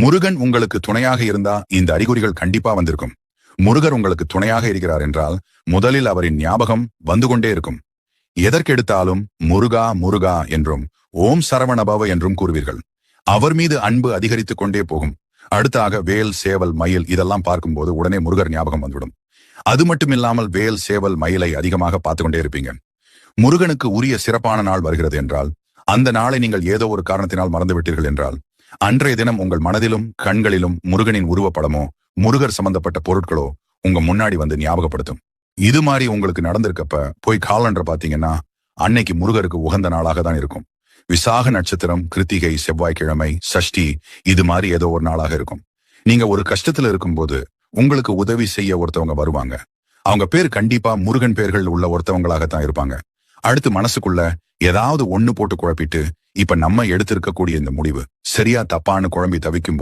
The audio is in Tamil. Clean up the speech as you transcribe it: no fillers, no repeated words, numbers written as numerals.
முருகன் உங்களுக்கு துணையாக இருந்தா இந்த அறிகுறிகள் கண்டிப்பா வந்திருக்கும். முருகர் உங்களுக்கு துணையாக இருக்கிறார் என்றால் முதலில் அவரின் ஞாபகம் வந்து கொண்டே இருக்கும். எதற்கெடுத்தாலும் முருகா முருகா என்றும் ஓம் சரவணபவ என்றும் கூறுவீர்கள். அவர் மீது அன்பு அதிகரித்துக் கொண்டே போகும். அடுத்தாக வேல் சேவல் மயில் இதெல்லாம் பார்க்கும்போது உடனே முருகர் ஞாபகம் வந்துவிடும். அது மட்டுமில்லாமல் வேல் சேவல் மயிலை அதிகமாக பார்த்து கொண்டே இருப்பீங்க. முருகனுக்கு உரிய சிறப்பான நாள் வருகிறது என்றால், அந்த நாளை நீங்கள் ஏதோ ஒரு காரணத்தினால் மறந்துவிட்டீர்கள் என்றால், அன்றைய தினம் உங்கள் மனதிலும் கண்களிலும் முருகனின் உருவப்படமோ முருகர் சம்பந்தப்பட்ட பொருட்களோ உங்க முன்னாடி வந்து ஞாபகப்படுத்தும். இது மாதிரி உங்களுக்கு நடந்திருக்கப்ப போய் காலண்டர் பாத்தீங்கன்னா அன்னைக்கு முருகருக்கு உகந்த நாளாக தான் இருக்கும். விசாக நட்சத்திரம், கிருத்திகை, செவ்வாய்க்கிழமை, சஷ்டி இது மாதிரி ஏதோ ஒரு நாளாக இருக்கும். நீங்க ஒரு கஷ்டத்துல இருக்கும்போது உங்களுக்கு உதவி செய்ய ஒருத்தவங்க வருவாங்க. அவங்க பேர் கண்டிப்பா முருகன் பேர்கள் உள்ள ஒருத்தவங்களாகத்தான் இருப்பாங்க. அடுத்து மனசுக்குள்ள ஏதாவது ஒண்ணு போட்டு குழப்பிட்டு இப்ப நம்ம எடுத்திருக்கக்கூடிய இந்த முடிவு சரியா தப்பான்னு குழம்பி தவிக்கும்